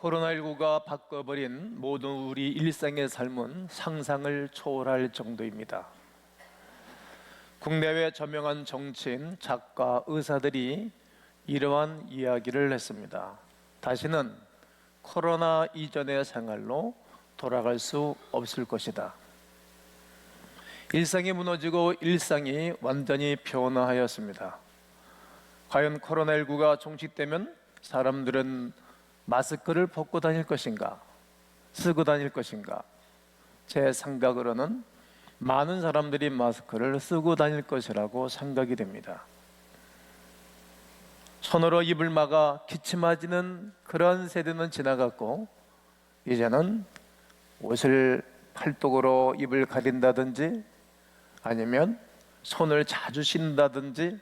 코로나19가 바꿔버린 모든 우리 일상의 삶은 상상을 초월할 정도입니다. 국내외 저명한 정치인, 작가, 의사들이 이러한 이야기를 했습니다. 다시는 코로나 이전의 생활로 돌아갈 수 없을 것이다. 일상이 무너지고 일상이 완전히 변화하였습니다. 과연 코로나19가 종식되면 사람들은 마스크를 벗고 다닐 것인가? 쓰고 다닐 것인가? 제 생각으로는 많은 사람들이 마스크를 쓰고 다닐 것이라고 생각이 됩니다. 손으로 입을 막아 기침하지는 그런 세대는 지나갔고, 이제는 옷을 팔뚝으로 입을 가린다든지 아니면 손을 자주 씻는다든지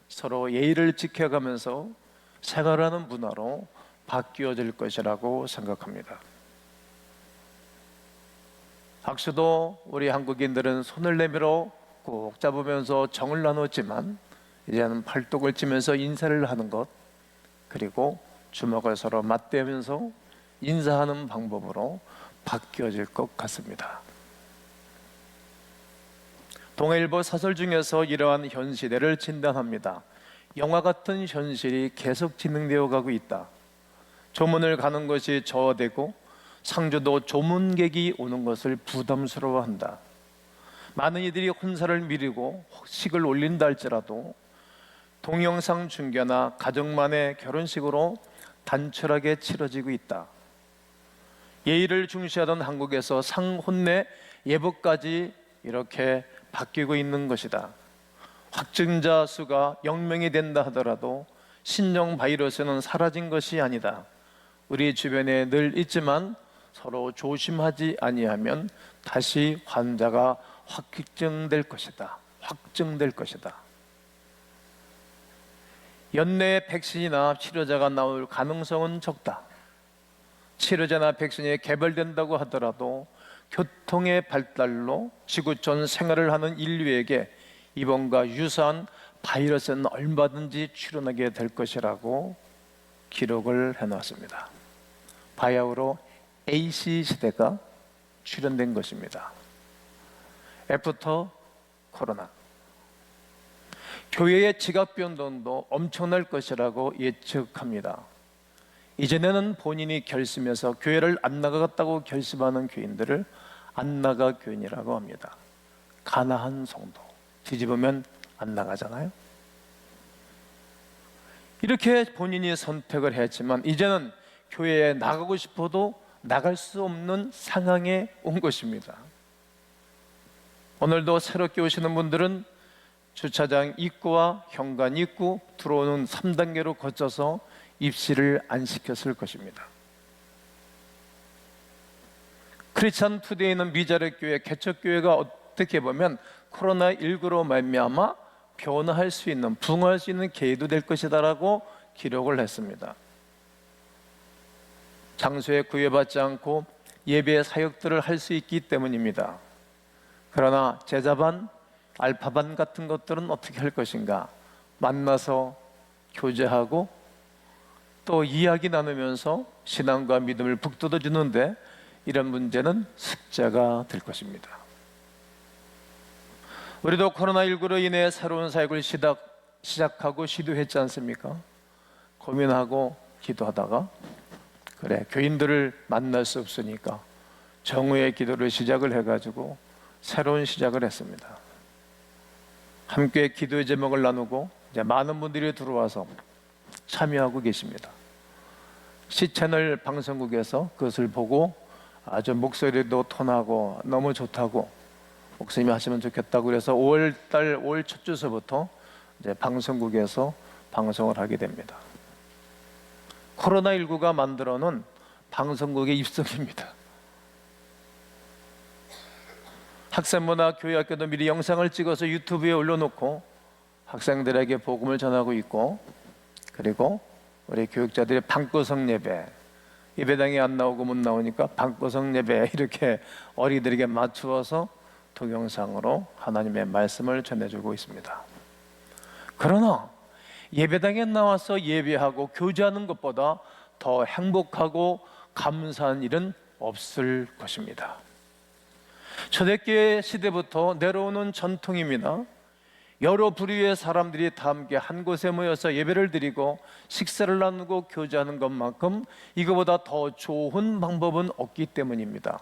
서로 예의를 지켜가면서 생활하는 문화로 바뀌어질 것이라고 생각합니다. 악수도 우리 한국인들은 손을 내밀어 꼭 잡으면서 정을 나눴지만 이제는 팔뚝을 치면서 인사를 하는 것, 그리고 주먹을 서로 맞대면서 인사하는 방법으로 바뀌어질 것 같습니다. 동아일보 사설 중에서 이러한 현 시대를 진단합니다. 영화 같은 현실이 계속 진행되어 가고 있다. 조문을 가는 것이 저하되고 상주도 조문객이 오는 것을 부담스러워한다. 많은 이들이 혼사를 미루고 식을 올린다 할지라도 동영상 중계나 가족만의 결혼식으로 단촐하게 치러지고 있다. 예의를 중시하던 한국에서 상혼례 예복까지 이렇게 바뀌고 있는 것이다. 확진자 수가 0명이 된다 하더라도 신종 바이러스는 사라진 것이 아니다. 우리 주변에 늘 있지만 서로 조심하지 아니하면 다시 환자가 확정될 것이다. 확정될 것이다. 연내에 백신이나 치료제가 나올 가능성은 적다. 치료제나 백신이 개발된다고 하더라도 교통의 발달로 지구촌 생활을 하는 인류에게 이번과 유사한 바이러스는 얼마든지 출현하게 될 것이라고 기록을 해놨습니다. 바야흐로 AC 시대가 출현된 것입니다. 애프터 코로나. 교회의 지각 변동도 엄청날 것이라고 예측합니다. 이전에는 본인이 결심해서 교회를 안 나가겠다고 결심하는 교인들을 안 나가 교인이라고 합니다. 가나한 성도. 뒤집으면 안 나가잖아요. 이렇게 본인이 선택을 했지만 이제는 교회에 나가고 싶어도 나갈 수 없는 상황에 온 것입니다. 오늘도 새롭게 오시는 분들은 주차장 입구와 현관 입구 들어오는 3단계로 거쳐서 입시를 안 시켰을 것입니다. 크리스천 투데이는 미자력교회, 개척교회가 어떻게 보면 코로나19로 말미암아 변화할 수 있는, 부흥할 수 있는 계기도 될 것이다라고 기록을 했습니다. 장소에 구애받지 않고 예배 사역들을 할 수 있기 때문입니다. 그러나 제자반, 알파반 같은 것들은 어떻게 할 것인가? 만나서 교제하고 또 이야기 나누면서 신앙과 믿음을 북돋워 주는데 이런 문제는 숙제가 될 것입니다. 우리도 코로나19로 인해 새로운 사역을 시작하고 시도했지 않습니까? 고민하고 기도하다가 그래, 교인들을 만날 수 없으니까 정오의 기도를 시작을 해가지고 새로운 시작을 했습니다. 함께 기도의 제목을 나누고 이제 많은 분들이 들어와서 참여하고 계십니다. C채널 방송국에서 그것을 보고 아주 목소리도 톤하고 너무 좋다고 목사님이 하시면 좋겠다고 그래서 5월달 5월 첫 주서부터 이제 방송국에서 방송을 하게 됩니다. 코로나19가 만들어놓은 방송국의 입성입니다. 학생부나 교회학교도 미리 영상을 찍어서 유튜브에 올려놓고 학생들에게 복음을 전하고 있고, 그리고 우리 교육자들이 방구석 예배, 예배당에 안 나오고 못 나오니까 방구석 예배 이렇게 어린이들에게 맞추어서 동영상으로 하나님의 말씀을 전해주고 있습니다. 그러나 예배당에 나와서 예배하고 교제하는 것보다 더 행복하고 감사한 일은 없을 것입니다. 초대교회 시대부터 내려오는 전통입니다. 여러 부류의 사람들이 다 함께 한 곳에 모여서 예배를 드리고 식사를 나누고 교제하는 것만큼 이거보다 더 좋은 방법은 없기 때문입니다.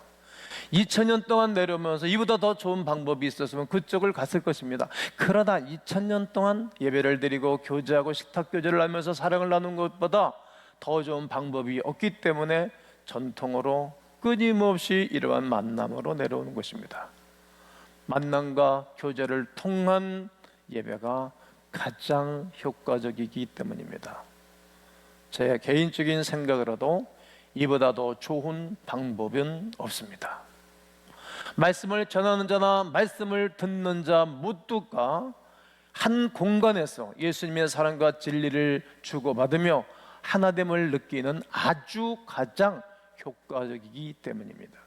2000년 동안 내려오면서 이보다 더 좋은 방법이 있었으면 그쪽을 갔을 것입니다. 그러나 2000년 동안 예배를 드리고 교제하고 식탁 교제를 하면서 사랑을 나눈 것보다 더 좋은 방법이 없기 때문에 전통으로 끊임없이 이러한 만남으로 내려오는 것입니다. 만남과 교제를 통한 예배가 가장 효과적이기 때문입니다. 제 개인적인 생각으로도 이보다 더 좋은 방법은 없습니다. 말씀을 전하는 자나 말씀을 듣는 자 모두가 한 공간에서 예수님의 사랑과 진리를 주고받으며 하나됨을 느끼는 아주 가장 효과적이기 때문입니다.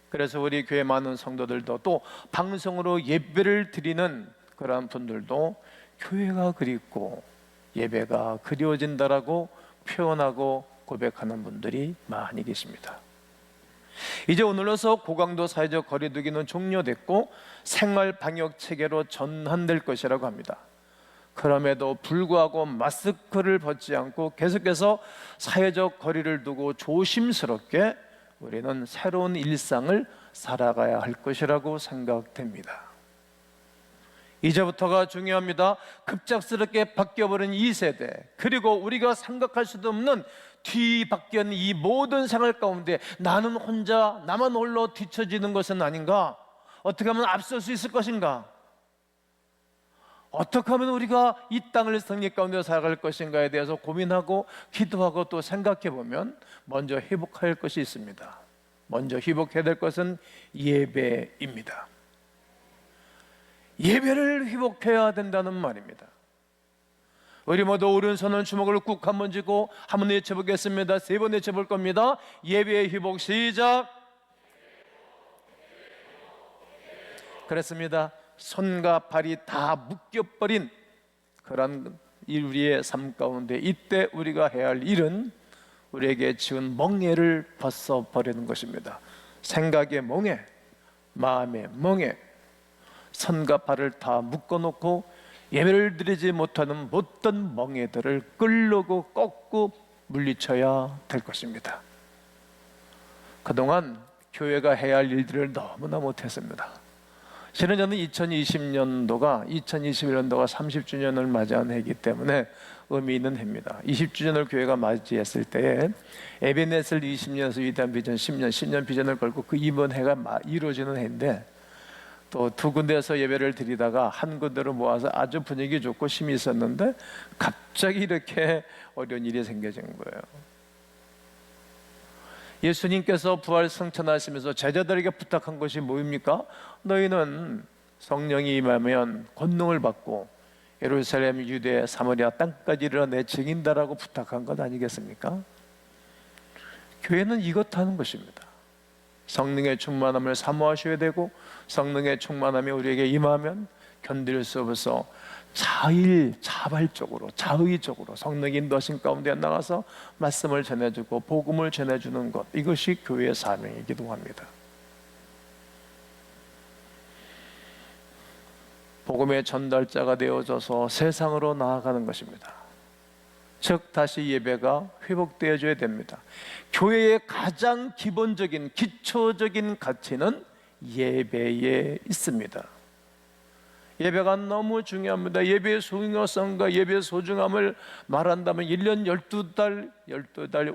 그래서 우리 교회 많은 성도들도 또 방송으로 예배를 드리는 그러한 분들도 교회가 그립고 예배가 그리워진다라고 표현하고 고백하는 분들이 많이 계십니다. 이제 오늘로서 고강도 사회적 거리두기는 종료됐고 생활 방역 체계로 전환될 것이라고 합니다. 그럼에도 불구하고 마스크를 벗지 않고 계속해서 사회적 거리를 두고 조심스럽게 우리는 새로운 일상을 살아가야 할 것이라고 생각됩니다. 이제부터가 중요합니다. 급작스럽게 바뀌어버린 이 세대, 그리고 우리가 생각할 수도 없는 뒤바뀐 이 모든 생활 가운데 나는 혼자, 나만 홀로 뒤처지는 것은 아닌가? 어떻게 하면 앞설 수 있을 것인가? 어떻게 하면 우리가 이 땅을 승리 가운데 살아갈 것인가에 대해서 고민하고 기도하고 또 생각해 보면 먼저 회복할 것이 있습니다. 먼저 회복해야 될 것은 예배입니다. 예배를 회복해야 된다는 말입니다. 우리 모두 오른손을 주먹을 꾹 한번 쥐고 한번 외쳐보겠습니다. 3번 외쳐볼 겁니다. 예배의 회복 시작. 그렇습니다. 손과 발이 다 묶여버린 그런 우리의 삶 가운데 이때 우리가 해야 할 일은 우리에게 지은 멍에를 벗어버리는 것입니다. 생각의 멍에, 마음의 멍에, 손과 발을 다 묶어놓고 예배를 드리지 못하는 못된 멍에들을 끌고 꺾고 물리쳐야 될 것입니다. 그동안 교회가 해야 할 일들을 너무나 못했습니다. 실은 저는 2021년도가 30주년을 맞이한 해이기 때문에 의미 있는 해입니다. 20주년을 교회가 맞이했을 때에 에베네셀 20년에서 위대한 비전 10년 비전을 걸고 그 이번 해가 이루어지는 해인데 또 두 군데에서 예배를 드리다가 한 군데로 모아서 아주 분위기 좋고 힘이 있었는데 갑자기 이렇게 어려운 일이 생겨진 거예요. 예수님께서 부활 승천하시면서 제자들에게 부탁한 것이 뭐입니까? 너희는 성령이 임하면 권능을 받고 예루살렘, 유대, 사마리아 땅까지 이르러 내 증인다라고 부탁한 것 아니겠습니까? 교회는 이것 하는 것입니다. 성령의 충만함을 사모하셔야 되고 성령의 충만함이 우리에게 임하면 견딜 수 없어서 자발적으로 자의적으로 성령의 인도하신 가운데 나가서 말씀을 전해주고 복음을 전해주는 것, 이것이 교회의 사명이기도 합니다. 복음의 전달자가 되어져서 세상으로 나아가는 것입니다. 즉 다시 예배가 회복되어져야 됩니다. 교회의 가장 기본적인 기초적인 가치는 예배에 있습니다. 예배가 너무 중요합니다. 예배의 중요성과 예배의 소중함을 말한다면 1년 12달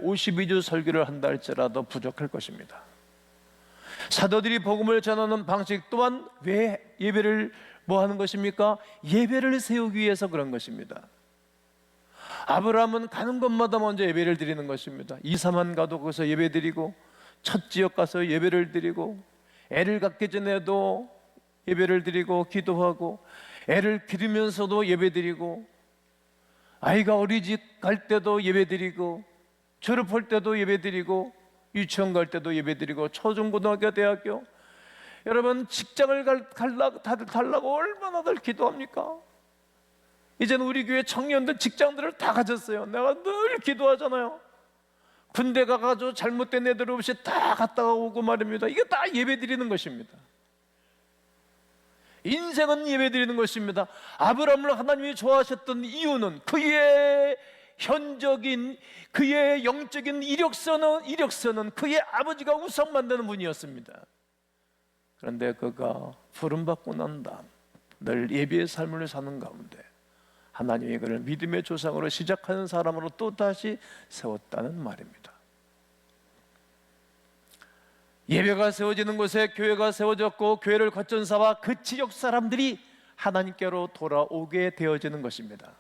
52주 설교를 한다 할지라도 부족할 것입니다. 사도들이 복음을 전하는 방식 또한 왜 예배를 뭐 하는 것입니까? 예배를 세우기 위해서 그런 것입니다. 아브라함은 가는 곳마다 먼저 예배를 드리는 것입니다. 이사만 가도 거기서 예배 드리고 첫 지역 가서 예배를 드리고 애를 갖기 전에도 예배를 드리고 기도하고 애를 기르면서도 예배 드리고 아이가 어린이집 갈 때도 예배 드리고 졸업할 때도 예배 드리고 유치원 갈 때도 예배 드리고 초중고등학교 대학교 여러분 직장을 다들 달라고 얼마나들 기도합니까? 이제는 우리 교회 청년들 직장들을 다 가졌어요. 내가 늘 기도하잖아요. 군대 가가지고 잘못된 애들 없이 다 갔다가 오고 말입니다. 이게 다 예배 드리는 것입니다. 인생은 예배 드리는 것입니다. 아브라함을 하나님이 좋아하셨던 이유는 그의 현적인, 그의 영적인 이력서는 그의 아버지가 우상 만드는 분이었습니다. 그런데 그가 부름받고 난 다음 늘 예배의 삶을 사는 가운데 하나님이 그를 믿음의 조상으로 시작하는 사람으로 또다시 세웠다는 말입니다. 예배가 세워지는 곳에 교회가 세워졌고, 교회를 거친 사와 그 지역 사람들이 하나님께로 돌아오게 되어지는 것입니다.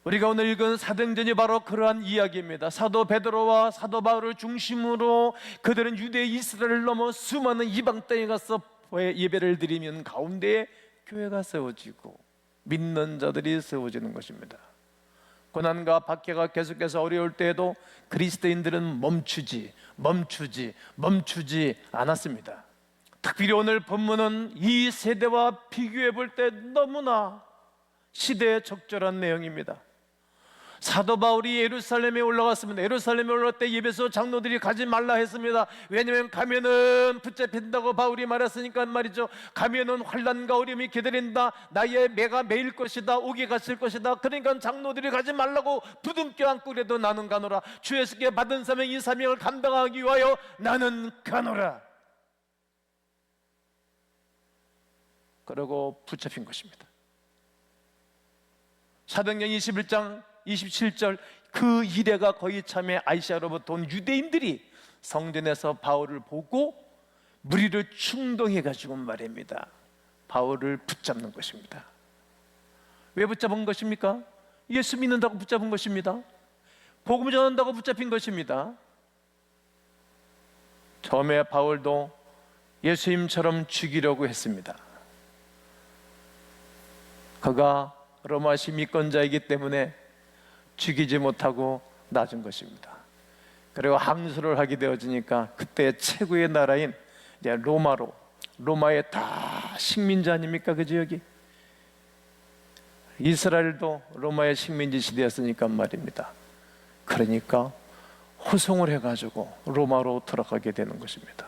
우리가 오늘 읽은 사도행전이 바로 그러한 이야기입니다. 사도 베드로와 사도 바울을 중심으로 그들은 유대 이스라엘을 넘어 수많은 이방 땅에 가서 예배를 드리면 가운데에 교회가 세워지고 믿는 자들이 세워지는 것입니다. 고난과 박해가 계속해서 어려울 때에도 그리스도인들은 멈추지 않았습니다. 특별히 오늘 본문은 이 세대와 비교해 볼 때 너무나 시대에 적절한 내용입니다. 사도 바울이 예루살렘에 올라갔습니다. 예루살렘에 올라갈 때 예배소 장로들이 가지 말라 했습니다. 왜냐하면 가면은 붙잡힌다고 바울이 말했으니까 말이죠. 가면은 환난과 어려움이 기다린다. 나의 매가 매일 것이다. 옥에 갇힐 것이다. 그러니까 장로들이 가지 말라고 부둥켜 안고 그래도 나는 가노라. 주 예수께 받은 사명, 이 사명을 감당하기 위하여 나는 가노라. 그러고 붙잡힌 것입니다. 사도행전 21장 27절, 그 이래가 거의 참에 아시아로부터 온 유대인들이 성전에서 바울을 보고 무리를 충동해가지고 말입니다, 바울을 붙잡는 것입니다. 왜 붙잡은 것입니까? 예수 믿는다고 붙잡은 것입니다. 복음 전한다고 붙잡힌 것입니다. 처음에 바울도 예수님처럼 죽이려고 했습니다. 그가 로마 시민권자이기 때문에 죽이지 못하고 놔준 것입니다. 그리고 항소를 하게 되어지니까 그때 최고의 나라인 이제 로마의 다 식민지 아닙니까? 그죠? 여기 이스라엘도 로마의 식민지 시대였으니까 말입니다. 그러니까 호송을 해가지고 로마로 들어가게 되는 것입니다.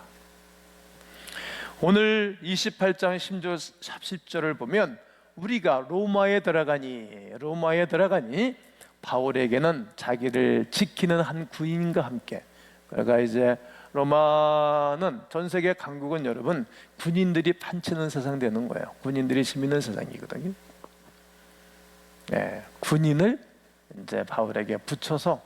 오늘 28장 10절을 보면 우리가 로마에 들어가니 바울에게는 자기를 지키는 한 군인과 함께, 그러니까 이제 로마는 전 세계 강국은 여러분 군인들이 판치는 세상 되는 거예요. 군인들이 힘있는 세상이거든요. 네, 군인을 이제 바울에게 붙여서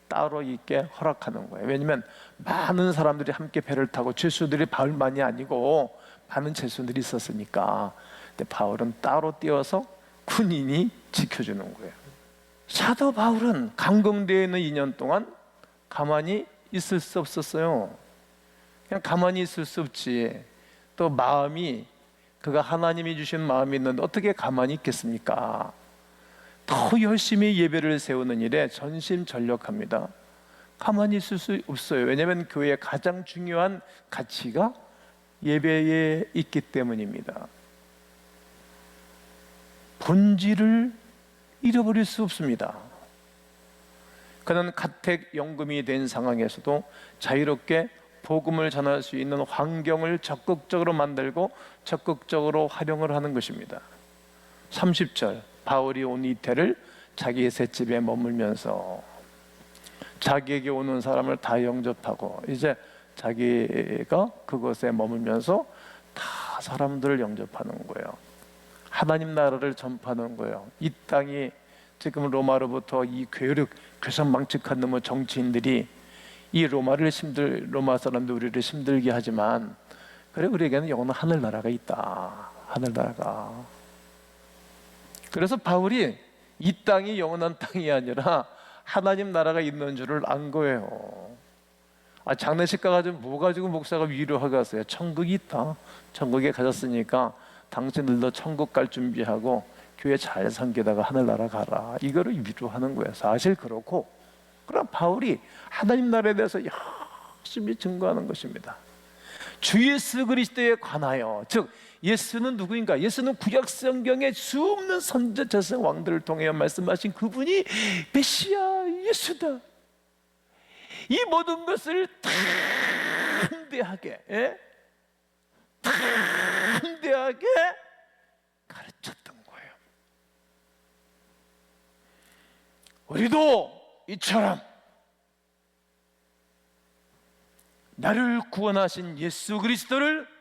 따로 있게 허락하는 거예요. 왜냐하면 많은 사람들이 함께 배를 타고 죄수들이 바울만이 아니고 많은 죄수들이 있었으니까. 근데 바울은 따로 띄어서 군인이 지켜주는 거예요. 사도 바울은 감금되어 있는 2년 동안 가만히 있을 수 없었어요. 그냥 가만히 있을 수 없지. 또 마음이, 그가 하나님이 주신 마음이 있는데 어떻게 가만히 있겠습니까? 더 열심히 예배를 세우는 일에 전심전력합니다. 가만히 있을 수 없어요. 왜냐하면 교회의 가장 중요한 가치가 예배에 있기 때문입니다. 본질을 잃어버릴 수 없습니다. 그는 가택연금이 된 상황에서도 자유롭게 복음을 전할 수 있는 환경을 적극적으로 만들고 적극적으로 활용을 하는 것입니다. 30절, 바울이 온 이태를 자기의 셋집에 머물면서 자기에게 오는 사람을 다 영접하고, 이제 자기가 그곳에 머물면서 다 사람들을 영접하는 거예요. 하나님 나라를 전파하는 거예요. 이 땅이 지금 로마로부터 이 괴선망측한 놈의 정치인들이 이 로마 사람들 우리를 힘들게 하지만, 그래 우리에게는 영원한 하늘나라가 있다. 하늘나라가. 그래서 바울이 이 땅이 영원한 땅이 아니라 하나님 나라가 있는 줄을 안 거예요. 장례식 가가지고 뭐 가지고 목사가 위로하고 갔어요. 천국이 있다. 천국에 가셨으니까 당신들도 천국 갈 준비하고 교회 잘 섬기다가 하늘나라 가라. 이거를 위로하는 거예요. 사실 그렇고, 그럼 바울이 하나님 나라에 대해서 열심히 증거하는 것입니다. 주 예수 그리스도에 관하여, 즉 예수는 누구인가? 예수는 구약 성경의 수없는 선지 자선 왕들을 통해 말씀하신 그분이 메시아 예수다. 이 모든 것을 담대하게, 담대하게 가르쳤던 거예요. 우리도 이처럼 나를 구원하신 예수 그리스도를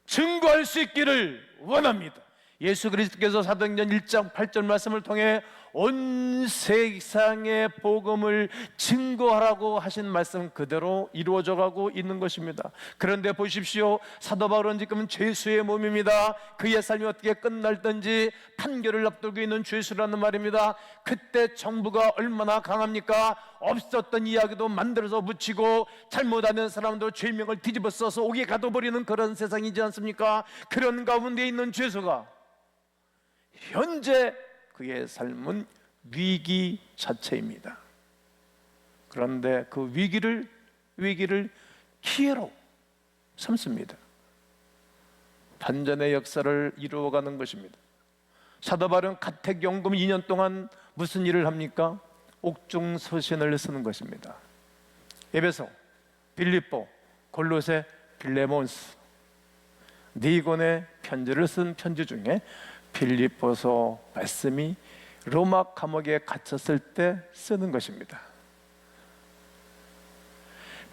증거할 수 있기를 원합니다. 예수 그리스도께서 사도행전 1장 8절 말씀을 통해 온 세상의 복음을 증거하라고 하신 말씀 그대로 이루어져 가고 있는 것입니다. 그런데 보십시오. 사도 바울은 지금 죄수의 몸입니다. 그의 삶이 어떻게 끝날든지 판결을 앞두고 있는 죄수라는 말입니다. 그때 정부가 얼마나 강합니까? 없었던 이야기도 만들어서 붙이고 잘못하는 사람도 죄명을 뒤집어 써서 옥에 가둬버리는 그런 세상이지 않습니까? 그런 가운데 있는 죄수가 현재 그의 삶은 위기 자체입니다. 그런데 그 위기를 기회로 삼습니다. 반전의 역사를 이루어가는 것입니다. 사도 바울은 가택연금 2년 동안 무슨 일을 합니까? 옥중서신을 쓰는 것입니다. 에베소, 빌립보, 골로새, 빌레몬스 네 권의 편지를 쓴 편지 중에 빌립보서 말씀이 로마 감옥에 갇혔을 때 쓰는 것입니다.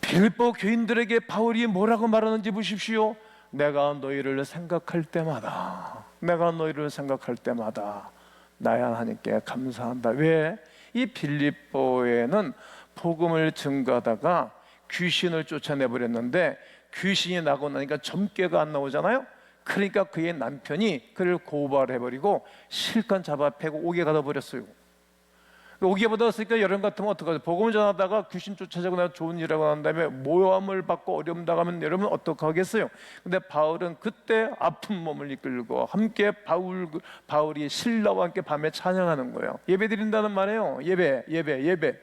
빌립보 교인들에게 바울이 뭐라고 말하는지 보십시오. 내가 너희를 생각할 때마다 나의 하나님께 감사한다. 왜? 이 빌립보에는 복음을 증거하다가 귀신을 쫓아내버렸는데 귀신이 나고 나니까 점괘가 안 나오잖아요. 그러니까 그의 남편이 그를 고발해버리고 실컷 잡아 패고 옥에 가둬버렸어요. 옥에 가뒀으니까 여러분 같으면 어떡하죠? 복음을 전하다가 귀신 쫓아내고 나서 좋은 일이라고 한 다음에 모함을 받고 어려움 당하면 여러분 어떡하겠어요? 근데 바울은 그때 아픈 몸을 이끌고 함께 바울이 신라와 함께 밤에 찬양하는 거예요. 예배 드린다는 말이에요. 예배.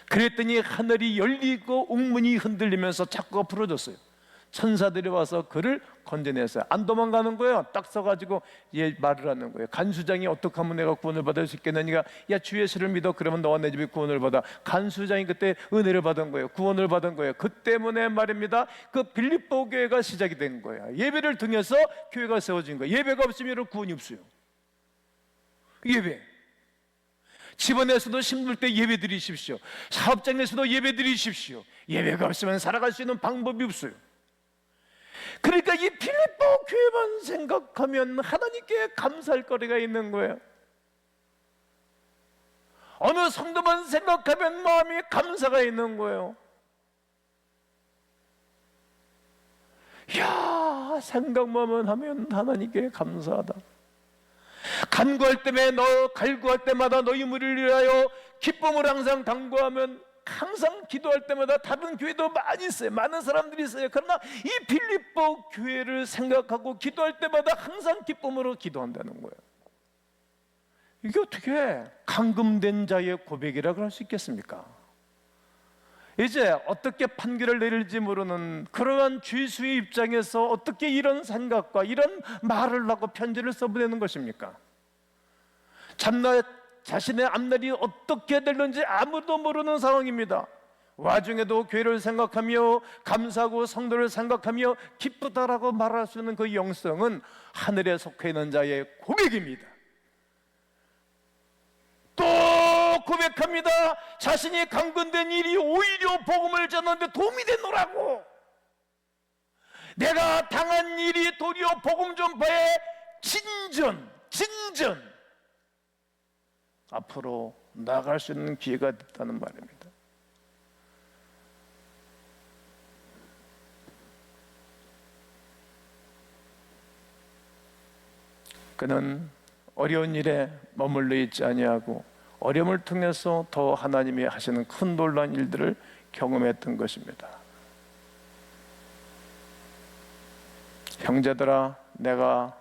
그랬더니 하늘이 열리고 옥문이 흔들리면서 창고가 풀어졌어요. 천사들이 와서 그를 건져냈어요. 안 도망가는 거예요. 딱 서가지고 말을 하는 거예요. 간수장이 어떻게 하면 내가 구원을 받을 수 있겠느니가? 야, 주 예수를 믿어. 그러면 너와 내 집이 구원을 받아. 간수장이 그때 은혜를 받은 거예요. 구원을 받은 거예요. 그 때문에 말입니다. 그 빌립보 교회가 시작이 된 거예요. 예배를 통해서 교회가 세워진 거예요. 예배가 없으면 여러분 구원이 없어요. 예배. 집안에서도 힘들 때 예배 드리십시오. 사업장에서도 예배 드리십시오. 예배가 없으면 살아갈 수 있는 방법이 없어요. 그러니까 이 빌립보 교회만 생각하면 하나님께 감사할 거리가 있는 거예요. 어느 성도만 생각하면 마음에 감사가 있는 거예요. 이야, 생각만 하면 하나님께 감사하다. 간구할 때마다 너희 무리를 위하여 기쁨을 항상 당부하면 항상 기도할 때마다 다른 교회도 많이 있어요. 많은 사람들이 있어요. 그러나 이 빌립보 교회를 생각하고 기도할 때마다 항상 기쁨으로 기도한다는 거예요. 이게 어떻게 감금된 자의 고백이라고 할 수 있겠습니까? 이제 어떻게 판결을 내릴지 모르는 그러한 죄수의 입장에서 어떻게 이런 생각과 이런 말을 하고 편지를 써보내는 것입니까? 자신의 앞날이 어떻게 될는지 아무도 모르는 상황입니다. 와중에도 교회를 생각하며 감사하고 성도를 생각하며 기쁘다라고 말할 수 있는 그 영성은 하늘에 속해 있는 자의 고백입니다. 또 고백합니다. 자신이 강건된 일이 오히려 복음을 전하는데 도움이 되노라고. 내가 당한 일이 도리어 복음 전파의 진전 앞으로 나아갈 수 있는 기회가 됐다는 말입니다. 그는 어려운 일에 머물러 있지 아니하고 어려움을 통해서 더 하나님이 하시는 큰 놀라운 일들을 경험했던 것입니다. 형제들아, 내가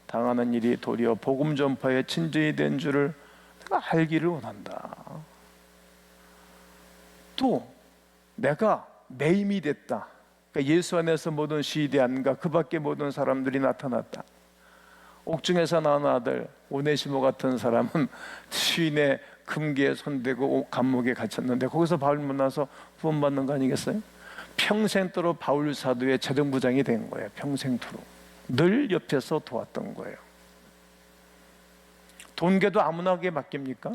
당하는 일이 도리어 복음 전파의 진전이 된 줄을 내가 알기를 원한다. 또 내가 내 힘이 됐다. 그러니까 예수 안에서 모든 시대안과 그 밖에 모든 사람들이 나타났다. 옥중에서 낳은 아들 오네시모 같은 사람은 시인의 금기에 손대고 감옥에 갇혔는데 거기서 바울 만나서 구원받는 거 아니겠어요? 평생도록 바울 사도의 재정부장이 된 거예요. 평생도록 늘 옆에서 도왔던 거예요. 돈계도 아무나게 맡깁니까?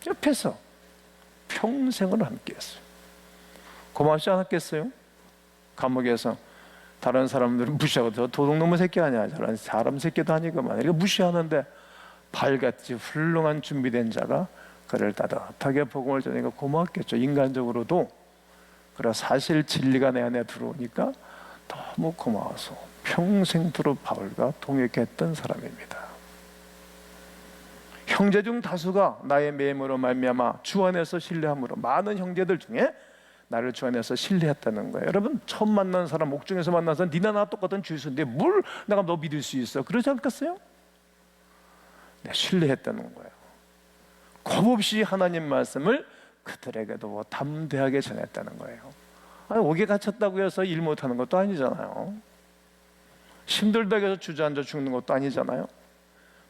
옆에서 평생을 함께했어요. 고맙지 않았겠어요? 감옥에서 다른 사람들은 무시하고 저 도둑놈의 새끼 아니야, 저런 사람 새끼도 아니고만 이렇게 무시하는데 발같이 훌륭한 준비된 자가 그를 따뜻하게 복음을 전하니까 고맙겠죠. 인간적으로도. 그래 사실 진리가 내 안에 들어오니까 너무 고마워서 평생도록 바울과 동역했던 사람입니다. 형제 중 다수가 나의 매임으로 말미암아 주 안에서 신뢰함으로 많은 형제들 중에 나를 주 안에서 신뢰했다는 거예요. 여러분 처음 만난 사람 옥중에서 만나서 니나 나 똑같은 주였는데 뭘 내가 너 믿을 수 있어? 그러지 않겠어요? 네, 신뢰했다는 거예요. 겁없이 하나님 말씀을 그들에게도 담대하게 전했다는 거예요. 아니, 옥에 갇혔다고 해서 일 못하는 것도 아니잖아요. 힘들다고 해서 주저앉아 죽는 것도 아니잖아요.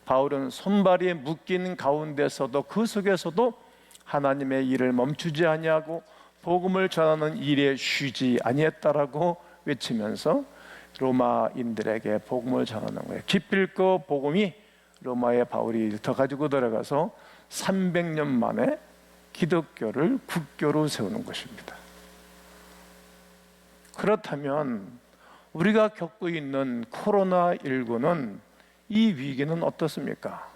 바울은 손발이 묶인 가운데서도 그 속에서도 하나님의 일을 멈추지 아니하고 복음을 전하는 일에 쉬지 아니했다라고 외치면서 로마인들에게 복음을 전하는 거예요. 기필코 복음이 로마에 바울이 더 가지고 들어가서 300년 만에 기독교를 국교로 세우는 것입니다. 그렇다면 우리가 겪고 있는 코로나19는 이 위기는 어떻습니까?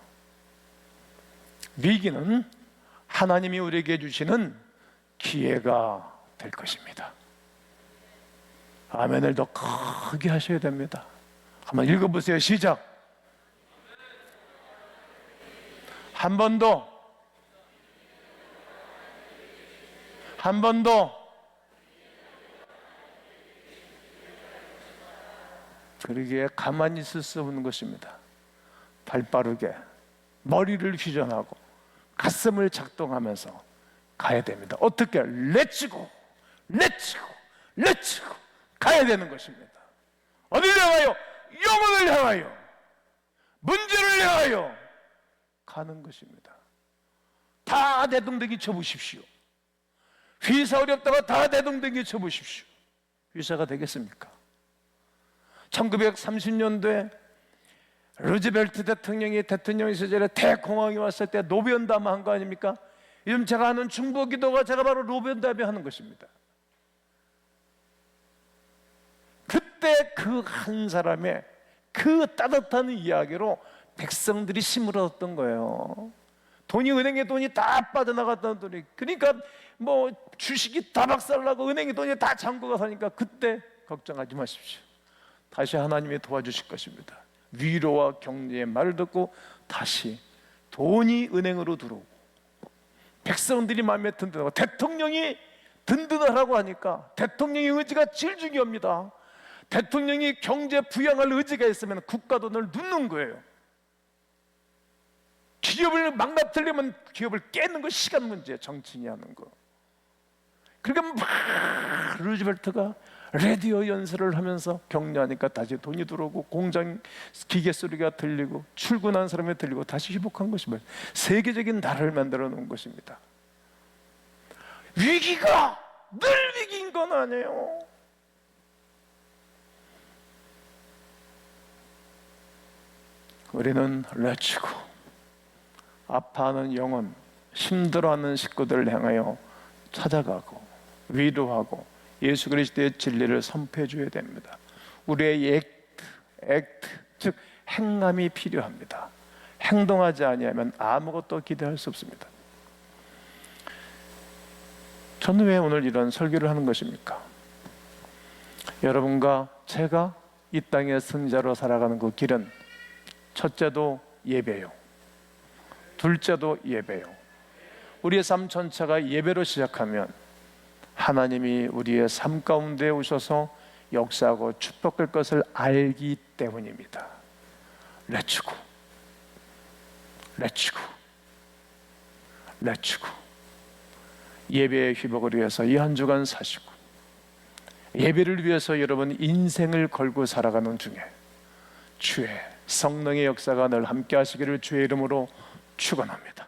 위기는 하나님이 우리에게 주시는 기회가 될 것입니다. 아멘을 더 크게 하셔야 됩니다. 한번 읽어보세요. 시작. 한 번 더. 한 번 더. 그러기에 가만히 있을 수 없는 것입니다. 발빠르게 머리를 휴전하고 가슴을 작동하면서 가야 됩니다. 어떻게? 렛츠고 가야 되는 것입니다. 어디를 향하여? 영혼을 향하여, 문제를 향하여 가는 것입니다. 다 대동댕이 쳐보십시오. 회사 어렵다가 다 대동댕이 쳐보십시오. 회사가 되겠습니까? 1930년도에 루즈벨트 대통령이 대통령 시절에 대공황이 왔을 때 노변담 한 거 아닙니까? 요즘 제가 하는 중보기도가 제가 바로 노변담이 하는 것입니다. 그때 그 한 사람의 그 따뜻한 이야기로 백성들이 힘을 얻었던 거예요. 돈이 은행에 돈이 다 빠져나갔다는 돈이, 그러니까 뭐 주식이 다 박살나고 은행에 돈이 다 잠그가 사니까 그때 걱정하지 마십시오. 다시 하나님이 도와주실 것입니다. 위로와 격려의 말을 듣고 다시 돈이 은행으로 들어오고 백성들이 마음에 든든하고 대통령이 든든하라고 하니까 대통령의 의지가 제일 중요합니다. 대통령이 경제 부양할 의지가 있으면 국가 돈을 눕는 거예요. 기업을 망가뜨리면 기업을 깨는 거 시간 문제예요. 정치인이 하는 거. 그러니까 막 루즈벨트가 라디오 연설을 하면서 격려하니까 다시 돈이 들어오고 공장 기계 소리가 들리고 출근한 사람이 들리고 다시 회복한 것입니다. 세계적인 나라를 만들어 놓은 것입니다. 위기가 늘 위기인 건 아니에요. 우리는 렛츠고, 아파하는 영혼, 힘들어하는 식구들을 향하여 찾아가고 위로하고 예수 그리스도의 진리를 선포해 줘야 됩니다. 우리의 액트, 즉 행함이 필요합니다. 행동하지 아니하면 아무것도 기대할 수 없습니다. 저는 왜 오늘 이런 설교를 하는 것입니까? 여러분과 제가 이 땅의 승자로 살아가는 그 길은 첫째도 예배요, 둘째도 예배요. 우리의 삶 전체가 예배로 시작하면 하나님이 우리의 삶 가운데 오셔서 역사하고 축복할 것을 알기 때문입니다. 렛츠고, 예배의 회복을 위해서 이 한 주간 사시고 예배를 위해서 여러분 인생을 걸고 살아가는 중에 주의 성령의 역사가 늘 함께 하시기를 주의 이름으로 축원합니다.